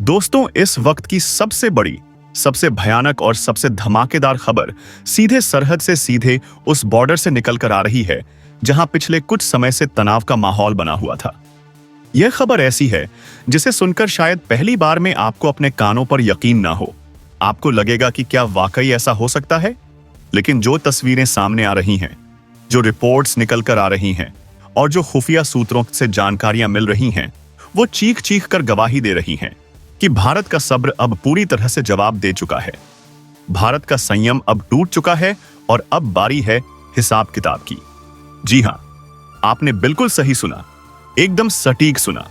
दोस्तों, इस वक्त की सबसे बड़ी, सबसे भयानक और सबसे धमाकेदार खबर सीधे सरहद से सीधे उस बॉर्डर से निकलकर आ रही है जहां पिछले कुछ समय से तनाव का माहौल बना हुआ था। यह खबर ऐसी है जिसे सुनकर शायद पहली बार में आपको अपने कानों पर यकीन ना हो। आपको लगेगा कि क्या वाकई ऐसा हो सकता है? लेकिन जो तस्वीरें सामने आ रही हैं, जो रिपोर्ट्स निकल कर आ रही हैं और जो खुफिया सूत्रों से जानकारियां मिल रही हैं, वो चीख चीख कर गवाही दे रही हैं कि भारत का सब्र अब पूरी तरह से जवाब दे चुका है। भारत का संयम अब टूट चुका है और अब बारी है हिसाब किताब की। जी हां, आपने बिल्कुल सही सुना, एकदम सटीक सुना।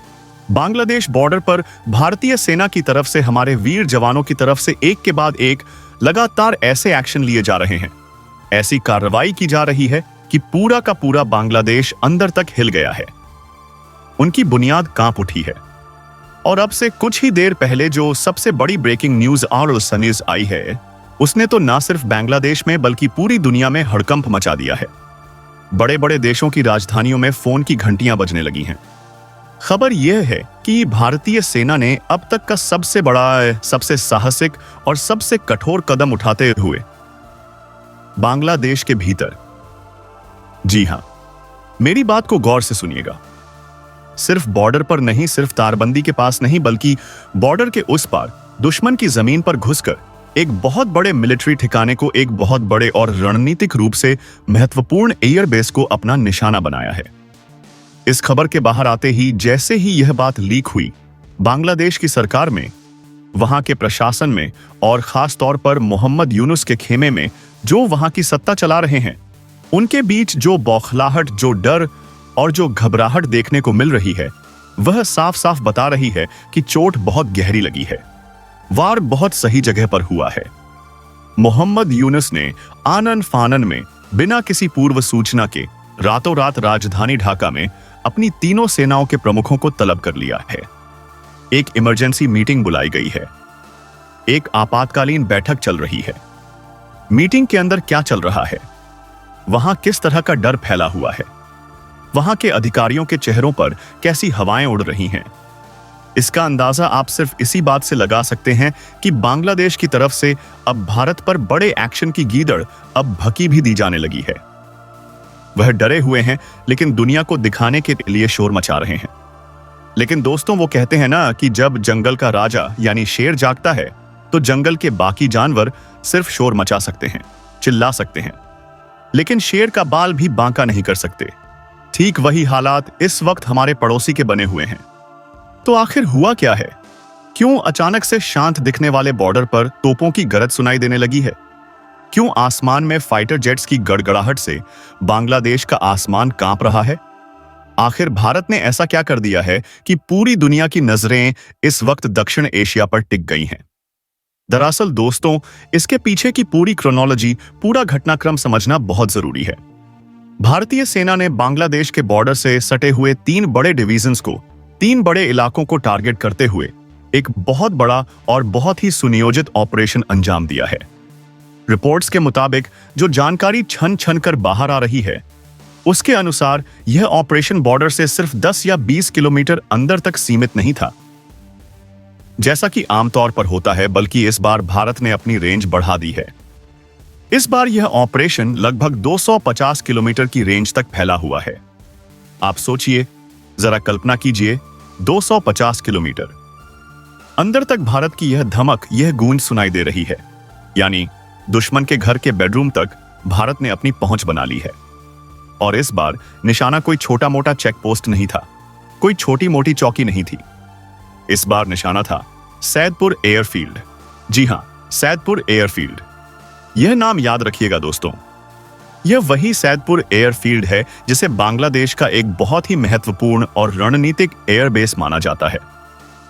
बांग्लादेश बॉर्डर पर भारतीय सेना की तरफ से हमारे वीर जवानों की तरफ से एक के बाद एक लगातार ऐसे एक्शन लिए जा रहे हैं, ऐसी कार्रवाई की जा रही है कि पूरा का पूरा बांग्लादेश अंदर तक हिल गया है। उनकी बुनियाद कांप उठी है। और अब से कुछ ही देर पहले जो सबसे बड़ी ब्रेकिंग न्यूज और न्यूज आई है, उसने तो ना सिर्फ बांग्लादेश में बल्कि पूरी दुनिया में हड़कंप मचा दिया है। बड़े बड़े देशों की राजधानियों में फोन की घंटियां बजने लगी हैं। खबर यह है कि भारतीय सेना ने अब तक का सबसे बड़ा, सबसे साहसिक और सबसे कठोर कदम उठाते हुए बांग्लादेश के भीतर, जी हां, मेरी बात को गौर से सुनिएगा, सिर्फ बॉर्डर पर नहीं, सिर्फ तारबंदी के पास नहीं, बल्कि बॉर्डर के उस पार दुश्मन की जमीन पर घुसकर एक बहुत बड़े मिलिट्री ठिकाने को एक बहुत बड़े और रणनीतिक रूप से महत्वपूर्ण एयरबेस को अपना निशाना बनाया है। इस खबर के बाहर आते ही, जैसे ही यह बात लीक हुई, बांग्लादेश की सरकार में, वहां के प्रशासन में और खास तौर पर मोहम्मद यूनुस के खेमे में जो वहां की सत्ता चला रहे हैं, उनके बीच जो बौखलाहट, जो डर और जो घबराहट देखने को मिल रही है, वह साफ साफ बता रही है कि चोट बहुत गहरी लगी है। वार बहुत सही जगह पर हुआ है। मोहम्मद यूनुस ने आनन फानन में बिना किसी पूर्व सूचना के रातों रात राजधानी ढाका में अपनी तीनों सेनाओं के प्रमुखों को तलब कर लिया है। एक इमरजेंसी मीटिंग बुलाई गई है। एक आपातकालीन बैठक चल रही है। मीटिंग के अंदर क्या चल रहा है? वहां किस तरह का डर फैला हुआ है? वहां के अधिकारियों के चेहरों पर कैसी हवाएं उड़ रही हैं? इसका अंदाजा आप सिर्फ इसी बात से लगा सकते हैं कि बांग्लादेश की तरफ से अब भारत पर बड़े एक्शन की गीदड़ अब भकी भी दी जाने लगी है। वह डरे हुए हैं, लेकिन दुनिया को दिखाने के लिए शोर मचा रहे हैं। लेकिन दोस्तों, वो कहते हैं ना कि जब जंगल का राजा यानी शेर जागता है, तो जंगल के बाकी जानवर सिर्फ शोर मचा सकते हैं, चिल्ला सकते हैं, लेकिन शेर का बाल भी बांका नहीं कर सकते। ठीक वही हालात इस वक्त हमारे पड़ोसी के बने हुए हैं। तो आखिर हुआ क्या है? क्यों अचानक से शांत दिखने वाले बॉर्डर पर तोपों की गरज सुनाई देने लगी है? क्यों आसमान में फाइटर जेट्स की गड़गड़ाहट से बांग्लादेश का आसमान कांप रहा है? आखिर भारत ने ऐसा क्या कर दिया है कि पूरी दुनिया की नजरें इस वक्त दक्षिण एशिया पर टिक गई हैं? दरअसल दोस्तों, इसके पीछे की पूरी क्रोनोलॉजी, पूरा घटनाक्रम समझना बहुत जरूरी है। भारतीय सेना ने बांग्लादेश के बॉर्डर से सटे हुए 3 बड़े डिवीजन्स को, 3 बड़े इलाकों को टारगेट करते हुए एक बहुत बड़ा और बहुत ही सुनियोजित ऑपरेशन अंजाम दिया है। रिपोर्ट्स के मुताबिक जो जानकारी छन छन कर बाहर आ रही है, उसके अनुसार यह ऑपरेशन बॉर्डर से सिर्फ 10 या 20 किलोमीटर अंदर तक सीमित नहीं था, जैसा कि आमतौर पर होता है, बल्कि इस बार भारत ने अपनी रेंज बढ़ा दी है। इस बार यह ऑपरेशन लगभग 250 किलोमीटर की रेंज तक फैला हुआ है। आप सोचिए, जरा कल्पना कीजिए, 250 किलोमीटर अंदर तक भारत की यह धमक, यह गूंज सुनाई दे रही है। यानी दुश्मन के घर के बेडरूम तक भारत ने अपनी पहुंच बना ली है। और इस बार निशाना कोई छोटा मोटा चेक पोस्ट नहीं था, कोई छोटी मोटी चौकी नहीं थी। इस बार निशाना था सैदपुर एयरफील्ड। जी हां, सैदपुर एयरफील्ड। यह नाम याद रखिएगा दोस्तों। यह वही सैदपुर एयरफील्ड है जिसे बांग्लादेश का एक बहुत ही महत्वपूर्ण और रणनीतिक एयरबेस माना जाता है।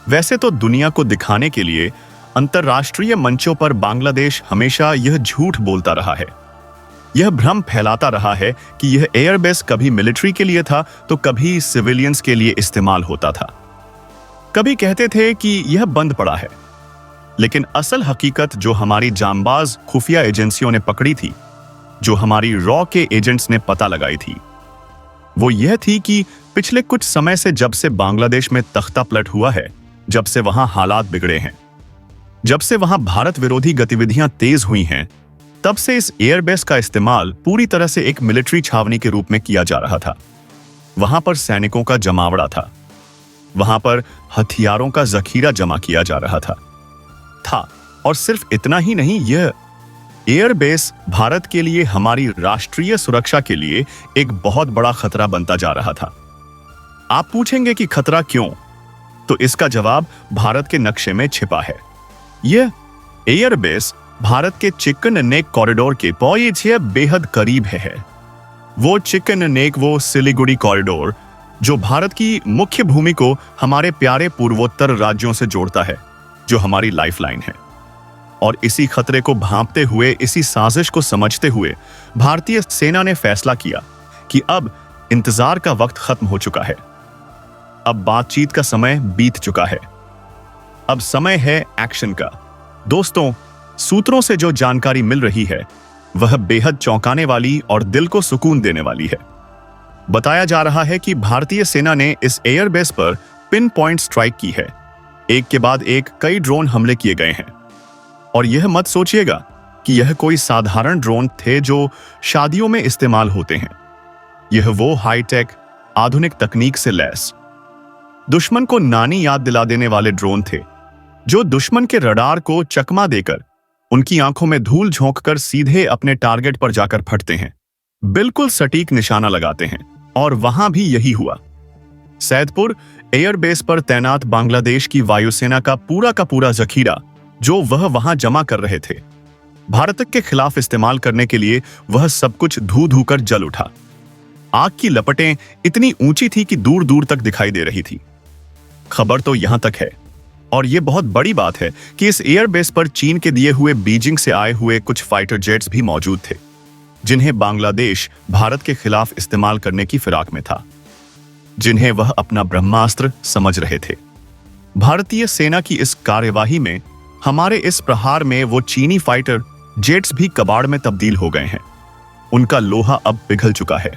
वैसे तो दुनिया को दिखाने के लिए अंतर्राष्ट्रीय मंचों पर बांग्लादेश हमेशा यह झूठ बोलता रहा है, यह भ्रम फैलाता रहा है कि यह एयरबेस कभी मिलिट्री के लिए था तो कभी सिविलियंस के लिए इस्तेमाल होता था। कभी कहते थे कि यह बंद पड़ा है, लेकिन असल हकीकत जो हमारी जांबाज खुफिया एजेंसियों ने पकड़ी थी, जो हमारी रॉ के एजेंट्स ने पता लगाई थी, वो यह थी कि पिछले कुछ समय से जब से बांग्लादेश में तख्ता पलट हुआ है, जब से वहां हालात बिगड़े हैं, जब से वहां भारत विरोधी गतिविधियां तेज हुई हैं, तब से इस एयरबेस का इस्तेमाल पूरी तरह से एक मिलिट्री छावनी के रूप में किया जा रहा था। वहां पर सैनिकों का जमावड़ा था, वहां पर हथियारों का जखीरा जमा किया जा रहा था। और सिर्फ इतना ही नहीं, यह एयरबेस भारत के लिए, हमारी राष्ट्रीय सुरक्षा के लिए एक बहुत बड़ा खतरा बनता जा रहा था। आप पूछेंगे कि खतरा क्यों? तो इसका जवाब भारत के नक्शे में छिपा है। यह एयरबेस भारत के चिकन नेक कॉरिडोर के पहुंच बेहद करीब है। वो चिकन नेक, वो सिलीगुड़ी कॉरिडोर जो भारत की मुख्य भूमि को हमारे प्यारे पूर्वोत्तर राज्यों से जोड़ता है, जो हमारी लाइफलाइन है। और इसी खतरे को भांपते हुए, इसी साजिश को समझते हुए भारतीय सेना ने फैसला किया कि अब इंतजार का वक्त खत्म हो चुका है, अब बातचीत का समय बीत चुका है, अब समय है एक्शन का। दोस्तों, सूत्रों से जो जानकारी मिल रही है वह बेहद चौंकाने वाली और दिल को सुकून देने वाली है। बताया जा रहा है कि भारतीय सेना ने इस एयरबेस पर पिन पॉइंट स्ट्राइक की है। एक के बाद एक कई ड्रोन हमले किए गए हैं। और यह मत सोचिएगा कि यह कोई साधारण ड्रोन थे जो शादियों में इस्तेमाल होते हैं। यह वो हाईटेक, आधुनिक तकनीक से लैस, दुश्मन को नानी याद दिला देने वाले ड्रोन थे, जो दुश्मन के रडार को चकमा देकर, उनकी आंखों में धूल झोंककर सीधे अपने टारगेट पर जाकर फटते हैं, बिल्कुल सटीक निशाना लगाते हैं। और वहां भी यही हुआ। सैदपुर एयरबेस पर तैनात बांग्लादेश की वायुसेना का पूरा जखीरा जो वह वहां जमा कर रहे थे, भारत के खिलाफ इस्तेमाल करने के लिए, वह सब कुछ धू धू कर जल उठा। आग की लपटें इतनी ऊंची थी कि दूर दूर तक दिखाई दे रही थी। खबर तो यहां तक है, और यह बहुत बड़ी बात है, कि इस एयरबेस पर चीन के दिए हुए बीजिंग से आए हुए कुछ फाइटर जेट्स भी मौजूद थे, जिन्हें बांग्लादेश भारत के खिलाफ इस्तेमाल करने की फिराक में था, जिन्हें वह अपना ब्रह्मास्त्र समझ रहे थे। भारतीय सेना की इस कार्यवाही में, हमारे इस प्रहार में, वो चीनी फाइटर जेट्स भी कबाड़ में तब्दील हो गए हैं। उनका लोहा अब पिघल चुका है।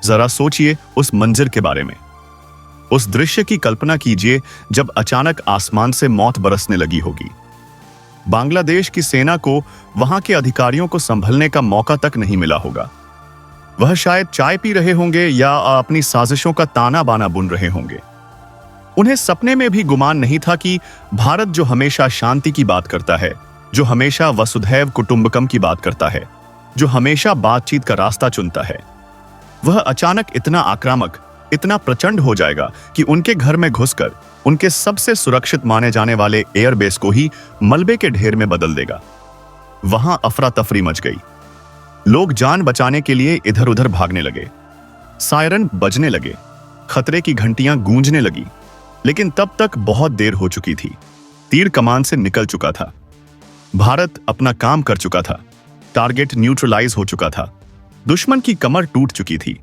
जरा सोचिए उस मंजर के बारे में। उस दृश्य की कल्पना कीजिए जब अचानक आसमान से मौत बरसने लगी होगी। बांग्लादेश की सेना को वहां के अधिकारियों को संभलने का मौका तक नहीं मिला होगा। वह शायद चाय पी रहे होंगे या अपनी साजिशों का ताना बाना बुन रहे होंगे। उन्हें सपने में भी गुमान नहीं था कि भारत, जो हमेशा शांति की बात करता है, जो हमेशा वसुधैव कुटुंबकम की बात करता है, जो हमेशा बातचीत का रास्ता चुनता है, वह अचानक इतना आक्रामक, इतना प्रचंड हो जाएगा कि उनके घर में घुसकर उनके सबसे सुरक्षित माने जाने वाले एयरबेस को ही मलबे के ढेर में बदल देगा। वहां अफरा तफरी मच गई। लोग जान बचाने के लिए इधर उधर भागने लगे। सायरन बजने लगे, खतरे की घंटियां गूंजने लगी। लेकिन तब तक बहुत देर हो चुकी थी। तीर कमान से निकल चुका था। भारत अपना काम कर चुका था। टारगेट न्यूट्रलाइज हो चुका था। दुश्मन की कमर टूट चुकी थी।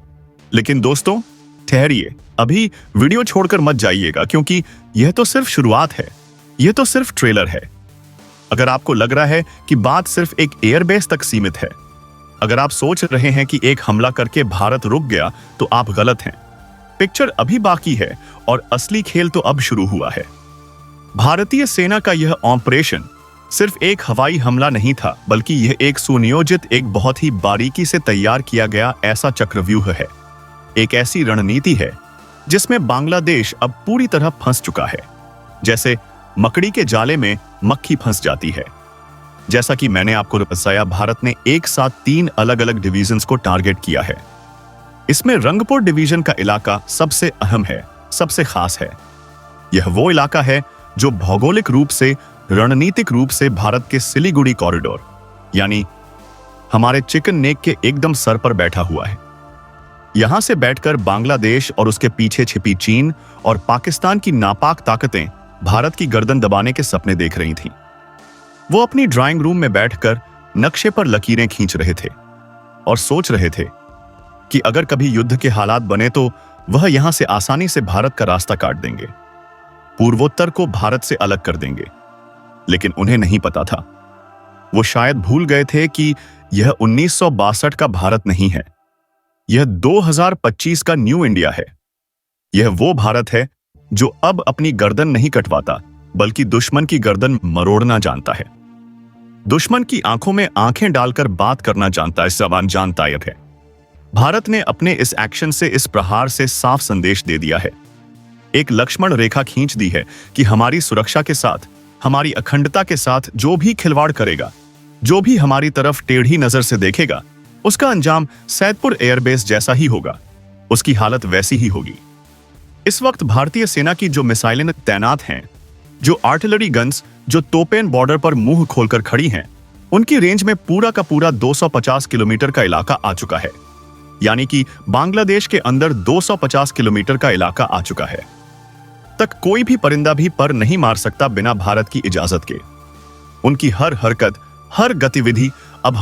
लेकिन दोस्तों, ठहरिए, अभी वीडियो छोड़कर मत जाइएगा, क्योंकि यह तो सिर्फ शुरुआत है। यह तो सिर्फ ट्रेलर है। अगर आपको लग रहा है कि बात सिर्फ एक एयरबेस तक सीमित है, अगर आप सोच रहे हैं कि एक हमला करके भारत रुक गया, तो आप गलत हैं। पिक्चर अभी बाकी है और असली खेल तो अब शुरू हुआ है। भारतीय सेना का यह ऑपरेशन सिर्फ एक हवाई हमला नहीं था, बल्कि यह एक सुनियोजित, एक बहुत ही बारीकी से तैयार किया गया ऐसा चक्रव्यूह है। एक ऐसी रणनीति है जिसमें बांग्लादेश अब पूरी तरह फंस चुका है, जैसे मकड़ी के जाले में मक्खी फंस जाती है। जैसा कि मैंने आपको बताया, भारत ने एक साथ 3 अलग अलग डिवीजन्स को टारगेट किया है। इसमें रंगपुर डिवीजन का इलाका सबसे अहम है, सबसे खास है। यह वो इलाका है जो भौगोलिक रूप से, रणनीतिक रूप से भारत के सिलीगुड़ी कॉरिडोर, यानी हमारे चिकन नेक के एकदम सर पर बैठा हुआ है। यहां से बैठकर बांग्लादेश और उसके पीछे छिपी चीन और पाकिस्तान की नापाक ताकतें भारत की गर्दन दबाने के सपने देख रही थीं। वो अपनी ड्राइंग रूम में बैठकर नक्शे पर लकीरें खींच रहे थे और सोच रहे थे कि अगर कभी युद्ध के हालात बने तो वह यहां से आसानी से भारत का रास्ता काट देंगे, पूर्वोत्तर को भारत से अलग कर देंगे। लेकिन उन्हें नहीं पता था, वो शायद भूल गए थे कि यह 1962 का भारत नहीं है, यह 2025 का न्यू इंडिया है। यह वो भारत है जो अब अपनी गर्दन नहीं कटवाता बल्कि दुश्मन की गर्दन मरोड़ना जानता है। दुश्मन की आंखों में आंखें डालकर बात करना जानता है, जबान जानता है। भारत ने अपने इस एक्शन से, इस प्रहार से साफ संदेश दे दिया है, एक लक्ष्मण रेखा खींच दी है कि हमारी सुरक्षा के साथ, हमारी अखंडता के साथ जो भी खिलवाड़ करेगा, जो भी हमारी तरफ टेढ़ी नजर से देखेगा, उसका अंजाम सैदपुर एयरबेस जैसा ही होगा, उसकी हालत वैसी ही होगी। इस वक्त भारतीय सेना की जो मिसाइलें तैनात हैं, जो आर्टिलरी गन्स, जो तोपें बॉर्डर पर मुंह खोलकर खड़ी हैं, उनकी रेंज में पूरा का पूरा 250 किलोमीटर का इलाका आ चुका है। यानी कि बांग्लादेश के अंदर 250 किलोमीटर का इलाका आ चुका है। तक कोई भी परिंदा भी पर नहीं मार सकता बिना भारत की इजाजत के। उनकी हर हरकत, हर गतिविधि अब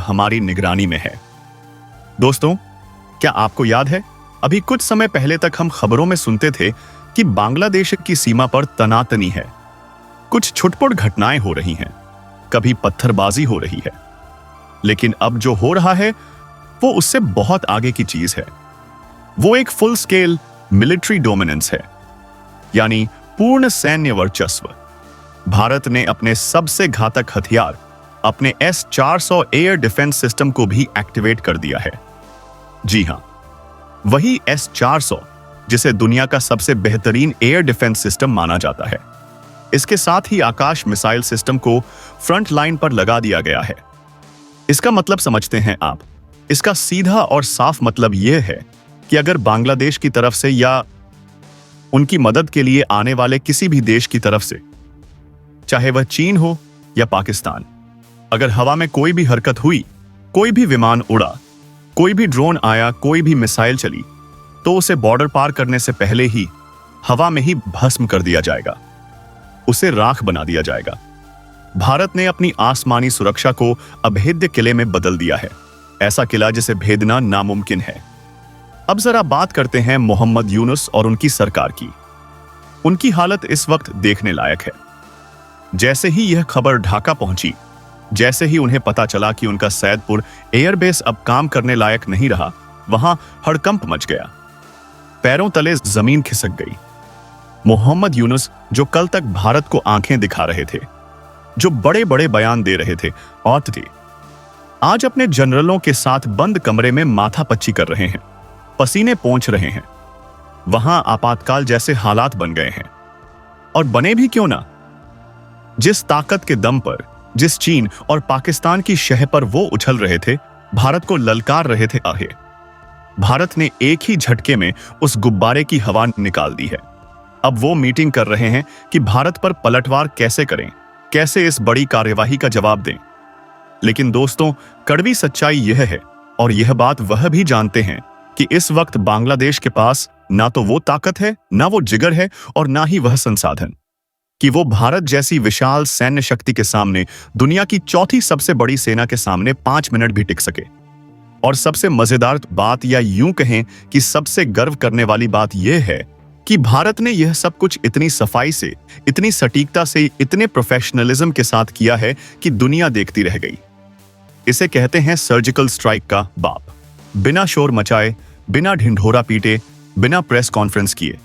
हमारी निगरानी में है। दोस्तों, क्या आपको याद है, अभी कुछ समय पहले तक हम खबरों में सुनते थे कि बांग्लादेश की सीमा पर तनातनी है, कुछ छुटपुट घटनाएं हो रही हैं, कभी पत्थरबाजी हो रही है। लेकिन अब जो हो रहा है वो उससे बहुत आगे की चीज है। वो एक फुल स्केल मिलिट्री डोमिनेंस है, यानी पूर्ण सैन्य वर्चस्व। भारत ने अपने सबसे घातक हथियार, अपने S-400 एयर डिफेंस सिस्टम को भी एक्टिवेट कर दिया है। जी हां, वही S-400 जिसे दुनिया का सबसे बेहतरीन एयर डिफेंस सिस्टम माना जाता है। इसके साथ ही आकाश मिसाइल सिस्टम को फ्रंट लाइन पर लगा दिया गया है। इसका मतलब समझते हैं आप? इसका सीधा और साफ मतलब यह है कि अगर बांग्लादेश की तरफ से या उनकी मदद के लिए आने वाले किसी भी देश की तरफ से, चाहे वह चीन हो या पाकिस्तान, अगर हवा में कोई भी हरकत हुई, कोई भी विमान उड़ा, कोई भी ड्रोन आया, कोई भी मिसाइल चली, तो उसे बॉर्डर पार करने से पहले ही हवा में ही भस्म कर दिया जाएगा, उसे राख बना दिया जाएगा। भारत ने अपनी आसमानी सुरक्षा को अभेद्य किले में बदल दिया है, ऐसा किला जिसे भेदना नामुमकिन है। अब जरा बात करते हैं मोहम्मद यूनुस और उनकी सरकार की। उनकी हालत इस वक्त देखने लायक है। जैसे ही यह खबर ढाका पहुंची, जैसे ही उन्हें पता चला कि उनका सैदपुर एयरबेस अब काम करने लायक नहीं रहा, वहां हड़कंप मच गया, पैरों तले जमीन खिसक गई। मोहम्मद यूनुस, जो कल तक भारत को आंखें दिखा रहे थे, जो बड़े बड़े बयान दे रहे थे और थे, आज अपने जनरलों के साथ बंद कमरे में माथापच्ची कर रहे हैं, पसीने पोंछ रहे हैं। वहां आपातकाल जैसे हालात बन गए हैं। और बने भी क्यों ना? जिस ताकत के दम पर, जिस चीन और पाकिस्तान की शह पर वो उछल रहे थे, भारत को ललकार रहे थे, भारत ने एक ही झटके में उस गुब्बारे की हवा निकाल दी है। अब वो मीटिंग कर रहे हैं कि भारत पर पलटवार कैसे करें, कैसे इस बड़ी कार्यवाही का जवाब दें। लेकिन दोस्तों, कड़वी सच्चाई यह है, और यह बात वह भी जानते हैं, कि इस वक्त बांग्लादेश के पास ना तो वो ताकत है, ना वो जिगर है, और ना ही वह संसाधन कि वो भारत जैसी विशाल सैन्य शक्ति के सामने, दुनिया की चौथी सबसे बड़ी सेना के सामने 5 मिनट भी टिक सके। और सबसे मजेदार बात, या यूं कहें कि सबसे गर्व करने वाली बात यह है कि भारत ने यह सब कुछ इतनी सफाई से, इतनी सटीकता से, इतने प्रोफेशनलिज्म के साथ किया है कि दुनिया देखती रह गई। इसे कहते हैं सर्जिकल स्ट्राइक का बाप। बिना शोर मचाए, बिना ढिंढोरा पीटे, बिना प्रेस कॉन्फ्रेंस किए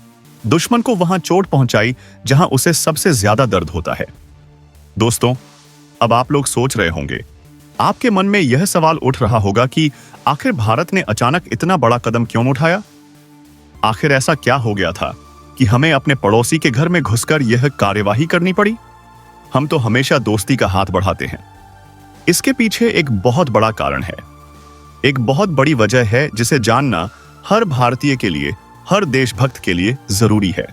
दुश्मन को वहां चोट पहुंचाई जहां उसे सबसे ज्यादा दर्द होता है। दोस्तों, अब आप लोग सोच रहे होंगे, आपके मन में यह सवाल उठ रहा होगा कि आखिर भारत ने अचानक इतना बड़ा कदम क्यों उठाया? आखिर ऐसा क्या हो गया था कि हमें अपने पड़ोसी के घर में घुसकर यह कार्यवाही करनी पड़ी? हम तो हमेशा दोस्ती का हाथ बढ़ाते हैं। इसके पीछे एक बहुत बड़ा कारण है, एक बहुत बड़ी वजह है जिसे जानना हर भारतीय के लिए, हर देशभक्त के लिए जरूरी है।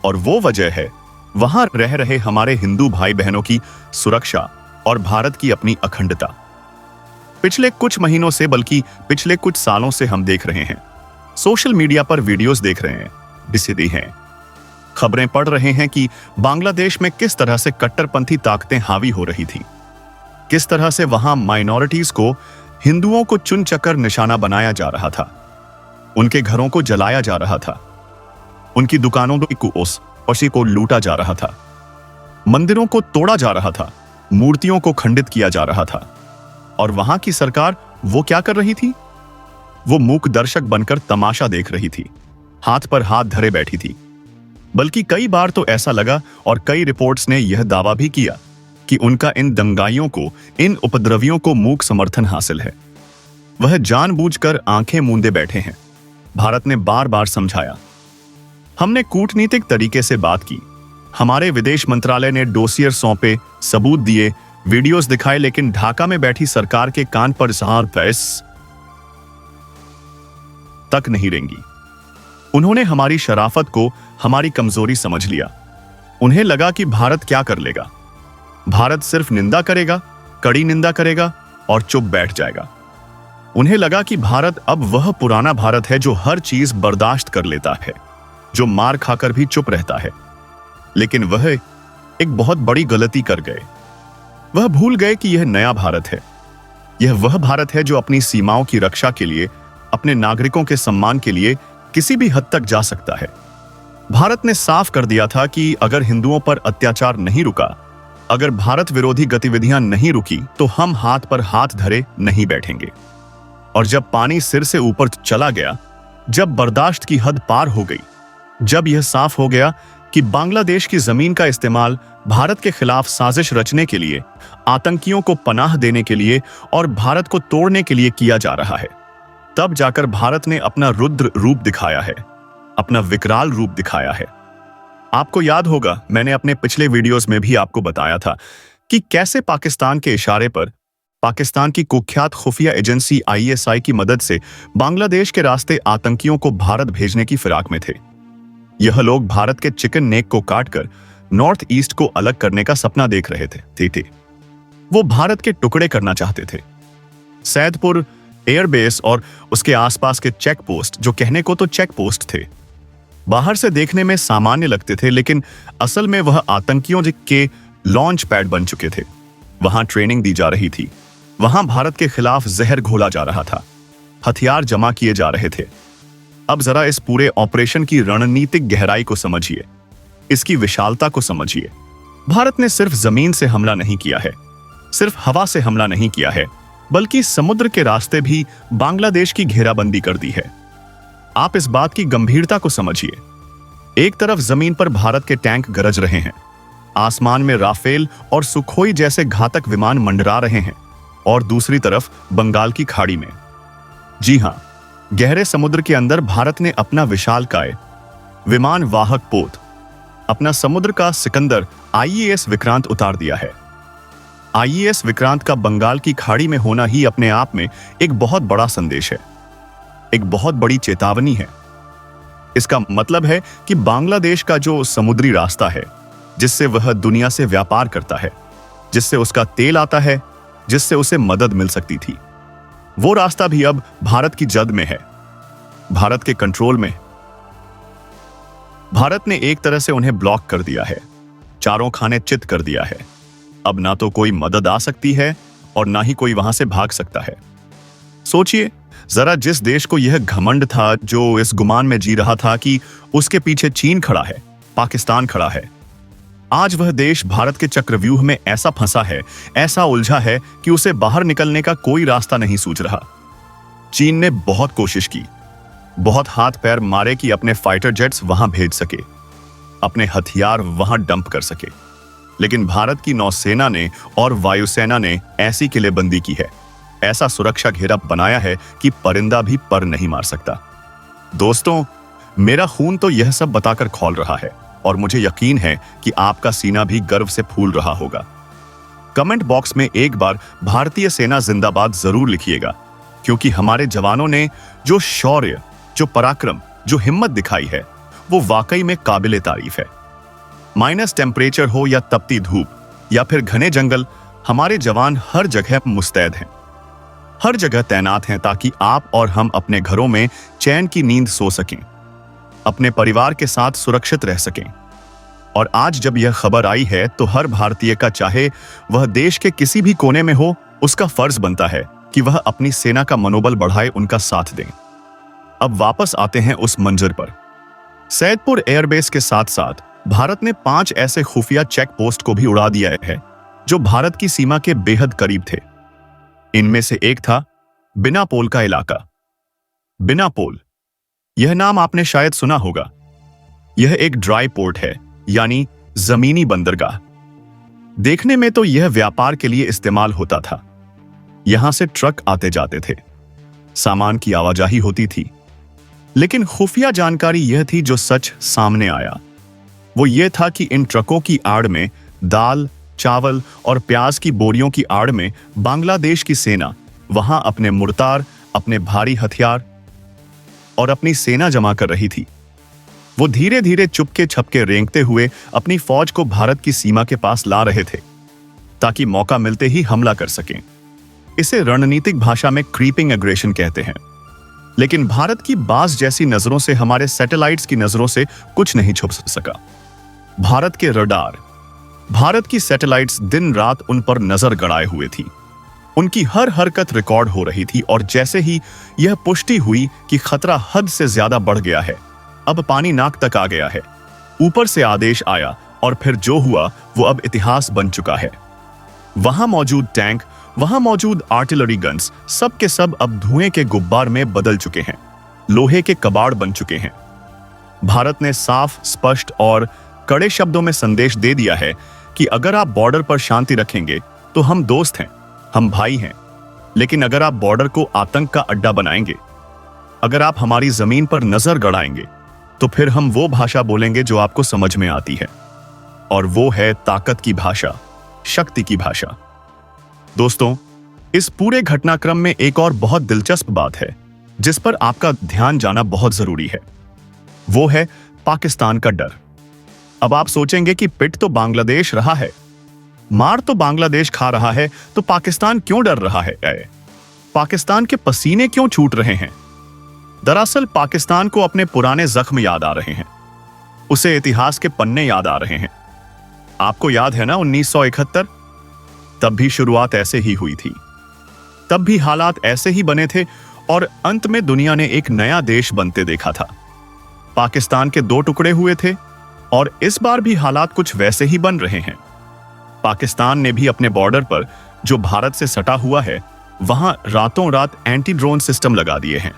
और वो वजह है वहां रह रहे हमारे हिंदू भाई बहनों की सुरक्षा और भारत की अपनी अखंडता। पिछले कुछ महीनों से, बल्कि पिछले कुछ सालों से हम देख रहे हैं, सोशल मीडिया पर वीडियोस देख रहे हैं, दिसदी हैं, खबरें पढ़ रहे हैं कि बांग्लादेश में किस तरह से कट्टरपंथी ताकतें हावी हो रही थी, किस तरह से वहां माइनॉरिटीज को, हिंदुओं को चुन चकर निशाना बनाया जा रहा था, उनके घरों को जलाया जा रहा था, उनकी दुकानों को लूटा जा रहा था, मंदिरों को तोड़ा जा रहा था, मूर्तियों को खंडित किया जा रहा था। और वहां की सरकार वो क्या कर रही थी? वो मूक दर्शक बनकर तमाशा देख रही थी, हाथ पर हाथ धरे बैठी थी, बल्कि कई बार तो ऐसा लगा और कई रिपोर्ट्स ने यह दावा भी किया कि उनका इन दंगाइयों को, इन उपद्रवियों को मूक समर्थन हासिल है। वह जानबूझकर आंखें मूंदे बैठे हैं। भारत ने बार बार समझाया, हमने कूटनीतिक तरीके से बात की, हमारे विदेश मंत्रालय ने डोसियर सौंपे, सबूत दिए, वीडियोस दिखाए, लेकिन ढाका में बैठी सरकार के कान पर जहां पैस तक नहीं रेंगी। उन्होंने हमारी शराफत को हमारी कमजोरी समझ लिया। उन्हें लगा कि भारत क्या कर लेगा। भारत सिर्फ निंदा करेगा, कड़ी निंदा करेगा और चुप बैठ जाएगा। उन्हें लगा कि भारत अब वह पुराना भारत है जो हर चीज बर्दाश्त कर लेता है, जो मार खाकर भी चुप रहता है। लेकिन वह एक बहुत बड़ी गलती कर गए। वह भूल गए कि यह नया भारत है। यह वह भारत है जो अपनी सीमाओं की रक्षा के लिए, अपने नागरिकों के सम्मान के लिए किसी भी हद तक जा सकता है। भारत ने साफ कर दिया था कि अगर हिंदुओं पर अत्याचार नहीं रुका, अगर भारत विरोधी गतिविधियां नहीं रुकी, तो हम हाथ पर हाथ धरे नहीं बैठेंगे। और जब पानी सिर से ऊपर चला गया, जब बर्दाश्त की हद पार हो गई, जब यह साफ हो गया कि बांग्लादेश की जमीन का इस्तेमाल भारत के खिलाफ साजिश रचने के लिए, आतंकियों को पनाह देने के लिए और भारत को तोड़ने के लिए किया जा रहा है, तब जाकर भारत ने अपना रुद्र रूप दिखाया है, अपना विकराल रूप दिखाया है। आपको याद होगा, मैंने अपने पिछले वीडियोस में भी आपको बताया था कि कैसे पाकिस्तान के इशारे पर, पाकिस्तान की कुख्यात खुफिया एजेंसी ISI की मदद से बांग्लादेश के रास्ते आतंकियों को भारत भेजने की फिराक में थे। यह लोग भारत के चिकन नेक को काटकर नॉर्थ ईस्ट को अलग करने का सपना देख रहे थे। वो भारत के टुकड़े करना चाहते थे। सैदपुर एयरबेस और उसके आसपास के चेक पोस्ट, जो कहने को तो चेक पोस्ट थे, बाहर से देखने में सामान्य लगते थे, लेकिन असल में वह आतंकियों के लॉन्च पैड बन चुके थे। वहां ट्रेनिंग दी जा रही थी, वहां भारत के खिलाफ जहर घोला जा रहा था, हथियार जमा किए जा रहे थे। अब जरा इस पूरे ऑपरेशन की रणनीतिक गहराई को समझिए, इसकी विशालता को समझिए। भारत ने सिर्फ जमीन से हमला नहीं किया है, सिर्फ हवा से हमला नहीं किया है, बल्कि समुद्र के रास्ते भी बांग्लादेश की घेराबंदी कर दी है। आप इस बात की गंभीरता को समझिए। एक तरफ जमीन पर भारत के टैंक गरज रहे हैं, आसमान में राफेल और सुखोई जैसे घातक विमान मंडरा रहे हैं, और दूसरी तरफ बंगाल की खाड़ी में, जी हां, गहरे समुद्र के अंदर भारत ने अपना विशालकाय विमान वाहक पोत, अपना समुद्र का सिकंदर IES विक्रांत उतार दिया है। IES विक्रांत का बंगाल की खाड़ी में होना ही अपने आप में एक बहुत बड़ा संदेश है, एक बहुत बड़ी चेतावनी है। इसका मतलब है कि बांग्लादेश का जो समुद्री रास्ता है, जिससे वह दुनिया से व्यापार करता है, जिससे उसका तेल आता है, जिससे उसे मदद मिल सकती थी, वो रास्ता भी अब भारत की जद में है, भारत के कंट्रोल में। भारत ने एक तरह से उन्हें ब्लॉक कर दिया है, चारों खाने चित कर दिया है। अब ना तो कोई मदद आ सकती है और ना ही कोई वहां से भाग सकता है। सोचिए जरा, जिस देश को यह घमंड था, जो इस गुमान में जी रहा था कि उसके पीछे चीन खड़ा है, पाकिस्तान खड़ा है, आज वह देश भारत के चक्रव्यूह में ऐसा फंसा है, ऐसा उलझा है कि उसे बाहर निकलने का कोई रास्ता नहीं सूझ रहा। चीन ने बहुत कोशिश की, बहुत हाथ पैर मारे कि अपने फाइटर जेट्स वहां भेज सके, अपने हथियार वहां डंप कर सके, लेकिन भारत की नौसेना ने और वायुसेना ने ऐसी किलेबंदी की है, ऐसा सुरक्षा घेरा बनाया है कि परिंदा भी पर नहीं मार सकता। दोस्तों, मेरा खून तो यह सब बताकर खौल रहा है और मुझे यकीन है कि आपका सीना भी गर्व से फूल रहा होगा। कमेंट बॉक्स में एक बार भारतीय सेना जिंदाबाद जरूर लिखिएगा, क्योंकि हमारे जवानों ने जो शौर्य, जो पराक्रम, जो हिम्मत दिखाई है, वो वाकई में काबिले तारीफ है। माइनस टेम्परेचर हो या तपती धूप या फिर घने जंगल, हमारे जवान हर जगह मुस्तैद हैं, हर जगह तैनात हैं, ताकि आप और हम अपने घरों में चैन की नींद सो सकें, अपने परिवार के साथ सुरक्षित रह सकें। और आज जब यह खबर आई है, तो हर भारतीय का, चाहे वह देश के किसी भी कोने में हो, उसका फर्ज बनता है कि वह अपनी सेना का मनोबल बढ़ाए, उनका साथ दें। अब वापस आते हैं उस मंजर पर। सैदपुर एयरबेस के साथ साथ भारत ने 5 ऐसे खुफिया चेक पोस्ट को भी उड़ा दिया है जो भारत की सीमा के बेहद करीब थे। इनमें से एक था बिनापोल का इलाका। बिनापोल, यह नाम आपने शायद सुना होगा। यह एक ड्राई पोर्ट है, यानी जमीनी बंदरगाह। देखने में तो यह व्यापार के लिए इस्तेमाल होता था। यहां से ट्रक आते जाते थे, सामान की आवाजाही होती थी। लेकिन खुफिया जानकारी यह थी जो सच सामने आया। वो यह था कि इन ट्रकों की आड़ में दाल, चावल और प्याज की बोरियों की आड़ में बांग्लादेश की सेना वहां अपने मुर्तार, अपने भारी हथियार और अपनी सेना जमा कर रही थी। वो धीरे धीरे चुपके छपके रेंगते हुए अपनी फौज को भारत की सीमा के पास ला रहे थे, ताकि मौका मिलते ही हमला कर सकें। इसे रणनीतिक भाषा में क्रीपिंग एग्रेशन कहते हैं। लेकिन भारत की बाज जैसी नजरों से, हमारे सैटेलाइट्स की नजरों से कुछ नहीं छुप सका। भारत के रडार, भारत की सैटेलाइट्स दिन रात उन पर नजर गड़ाए हुए थी। उनकी हर हरकत रिकॉर्ड हो रही थी और जैसे ही यह पुष्टि हुई कि खतरा हद से ज्यादा बढ़ गया है, अब पानी नाक तक आ गया है, ऊपर से आदेश आया और फिर जो हुआ वो अब इतिहास बन चुका है। वहां मौजूद टैंक, वहां मौजूद आर्टिलरी गन्स, सब के सब अब धुएं के गुब्बार में बदल चुके हैं, लोहे के कबाड़ बन चुके हैं। भारत ने साफ, स्पष्ट और कड़े शब्दों में संदेश दे दिया है कि अगर आप बॉर्डर पर शांति रखेंगे तो हम दोस्त हैं, हम भाई हैं। लेकिन अगर आप बॉर्डर को आतंक का अड्डा बनाएंगे, अगर आप हमारी जमीन पर नजर गड़ाएंगे, तो फिर हम वो भाषा बोलेंगे जो आपको समझ में आती है, और वो है ताकत की भाषा, शक्ति की भाषा। दोस्तों, इस पूरे घटनाक्रम में एक और बहुत दिलचस्प बात है जिस पर आपका ध्यान जाना बहुत जरूरी है। वो है पाकिस्तान का डर। अब आप सोचेंगे कि पिट तो बांग्लादेश रहा है, मार तो बांग्लादेश खा रहा है, तो पाकिस्तान क्यों डर रहा है? पाकिस्तान के पसीने क्यों छूट रहे हैं? दरअसल पाकिस्तान को अपने पुराने जख्म याद आ रहे हैं, उसे इतिहास के पन्ने याद आ रहे हैं। आपको याद है ना 1971? तब भी शुरुआत ऐसे ही हुई थी, तब भी हालात ऐसे ही बने थे और अंत में दुनिया ने एक नया देश बनते देखा था। पाकिस्तान के 2 टुकड़े हुए थे और इस बार भी हालात कुछ वैसे ही बन रहे हैं। पाकिस्तान ने भी अपने बॉर्डर पर, जो भारत से सटा हुआ है, वहां रातों रात एंटी ड्रोन सिस्टम लगा दिए हैं,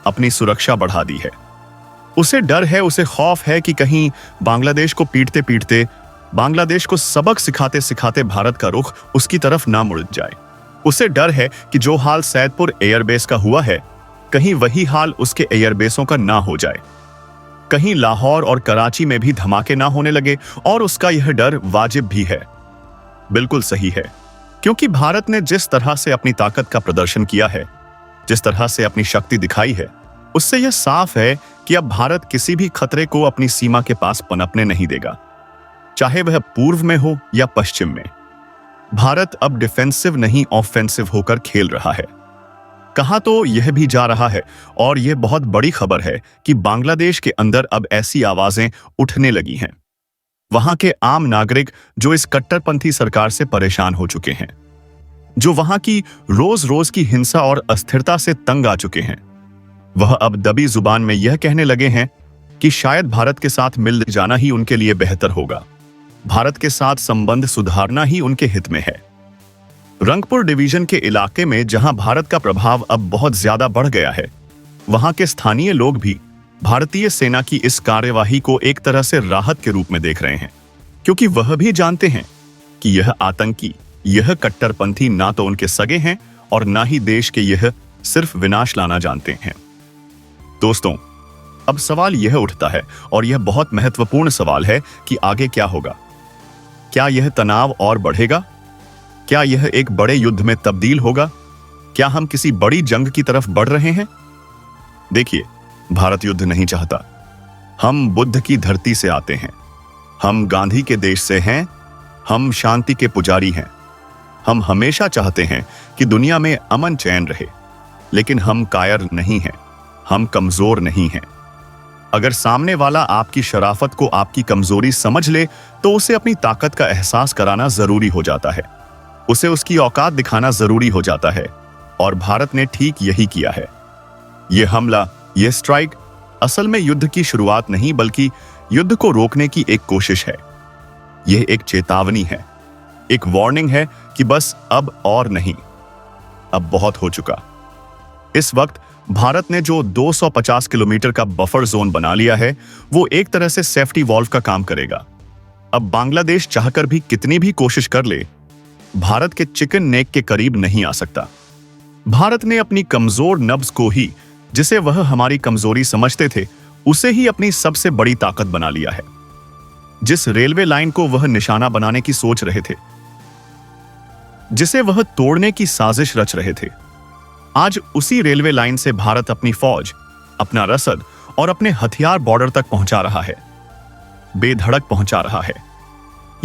अपनी सुरक्षा बढ़ा दी है। उसे डर है, उसे खौफ है कि कहीं बांग्लादेश को पीटते पीटते, बांग्लादेश को सबक सिखाते सिखाते भारत का रुख उसकी तरफ ना मुड़ जाए। उसे डर है कि जो हाल सैदपुर एयरबेस का हुआ है, कहीं वही हाल उसके एयरबेसों का ना हो जाए। कहीं लाहौर और कराची में भी धमाके ना होने लगे, और उसका यह डर वाजिब भी है, बिल्कुल सही है। क्योंकि भारत ने जिस तरह से अपनी ताकत का प्रदर्शन किया है, जिस तरह से अपनी शक्ति दिखाई है, उससे यह साफ है कि अब भारत किसी भी खतरे को अपनी सीमा के पास पनपने नहीं देगा, चाहे वह पूर्व में हो या पश्चिम में। भारत अब डिफेंसिव नहीं ऑफेंसिव होकर खेल रहा है। कहा तो यह भी जा रहा है, और यह बहुत बड़ी खबर है, कि बांग्लादेश के अंदर अब ऐसी आवाजें उठने लगी हैं। वहां के आम नागरिक जो इस कट्टरपंथी सरकार से परेशान हो चुके हैं, जो वहां की रोज रोज की हिंसा और अस्थिरता से तंग आ चुके हैं, वह अब दबी जुबान में यह कहने लगे हैं कि शायद भारत के साथ मिल जाना ही उनके लिए बेहतर होगा। भारत के साथ संबंध सुधारना ही उनके हित में है। रंगपुर डिवीजन के इलाके में जहां भारत का प्रभाव अब बहुत ज्यादा बढ़ गया है, वहां के स्थानीय लोग भी भारतीय सेना की इस कार्यवाही को एक तरह से राहत के रूप में देख रहे हैं, क्योंकि वह भी जानते हैं कि यह आतंकी, यह कट्टरपंथी ना तो उनके सगे हैं और ना ही देश के यह सिर्फ विनाश लाना जानते हैं। दोस्तों, अब सवाल यह उठता है, और यह बहुत महत्वपूर्ण सवाल है, कि आगे क्या होगा? क्या यह तनाव और बढ़ेगा? क्या यह एक बड़े युद्ध में तब्दील होगा? क्या हम किसी बड़ी जंग की तरफ बढ़ रहे हैं? देखिए, भारत युद्ध नहीं चाहता। हम बुद्ध की धरती से आते हैं, हम गांधी के देश से हैं, हम शांति के पुजारी हैं। हम हमेशा चाहते हैं कि दुनिया में अमन चैन रहे, लेकिन हम कायर नहीं हैं, हम कमजोर नहीं हैं। अगर सामने वाला आपकी शराफत को आपकी कमजोरी समझ ले, तो उसे अपनी ताकत का एहसास कराना जरूरी हो जाता है, उसे उसकी औकात दिखाना जरूरी हो जाता है, और भारत ने ठीक यही किया है। यह हमला, यह स्ट्राइक असल में युद्ध की शुरुआत नहीं, बल्कि युद्ध को रोकने की एक कोशिश है। यह एक चेतावनी है, एक वार्निंग है कि बस अब और नहीं, अब बहुत हो चुका। इस वक्त भारत ने जो 250 किलोमीटर का बफर जोन बना लिया है, वो एक तरह से सेफ्टी वॉल्व का काम करेगा। अब बांग्लादेश चाहकर भी कितनी भी कोशिश कर ले, भारत के चिकन नेक के करीब नहीं आ सकता। भारत ने अपनी कमजोर नब्ज को ही, जिसे वह हमारी कमजोरी समझते थे, उसे ही अपनी सबसे बड़ी ताकत बना लिया है। जिस रेलवे लाइन को वह निशाना बनाने की सोच रहे थे, जिसे वह तोड़ने की साजिश रच रहे थे, आज उसी रेलवे लाइन से भारत अपनी फौज, अपना रसद और अपने हथियार बॉर्डर तक पहुंचा रहा है, बेधड़क पहुंचा रहा है।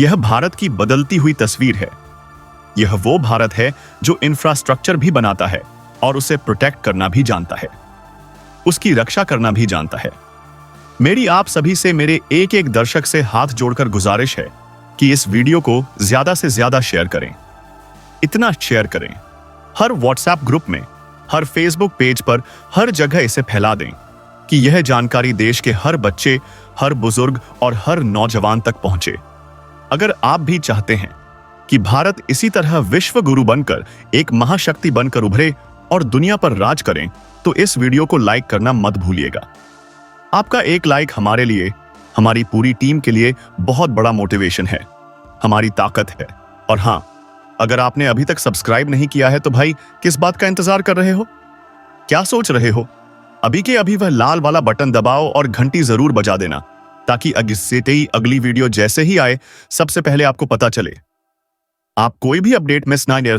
यह भारत की बदलती हुई तस्वीर है। यह वो भारत है जो इंफ्रास्ट्रक्चर भी बनाता है और उसे प्रोटेक्ट करना भी जानता है, उसकी रक्षा करना भी जानता है। मेरी आप सभी से, मेरे एक एक दर्शक से हाथ जोड़कर गुजारिश है कि इस वीडियो को ज्यादा से ज्यादा शेयर करें। इतना शेयर करें, हर व्हाट्सएप ग्रुप में, हर फेसबुक पेज पर, हर जगह इसे फैला दें कि यह जानकारी देश के हर बच्चे, हर बुजुर्ग और हर नौजवान तक पहुंचे। अगर आप भी चाहते हैं कि भारत इसी तरह विश्व गुरु बनकर एक महाशक्ति बनकर उभरे और दुनिया पर राज करें, तो इस वीडियो को लाइक करना मत भूलिएगा। आपका एक लाइक हमारे लिए, हमारी पूरी टीम के लिए बहुत बड़ा मोटिवेशन है, हमारी ताकत है। और हाँ, अगर आपने अभी तक सब्सक्राइब नहीं किया है तो भाई किस बात का इंतजार कर रहे हो? क्या सोच रहे हो? अभी के अभी वह लाल वाला बटन दबाओ और घंटी जरूर बजा देना, ताकि अगली वीडियो जैसे ही आए सबसे पहले आपको पता चले। आप कोई भी अपडेट मिस ना कर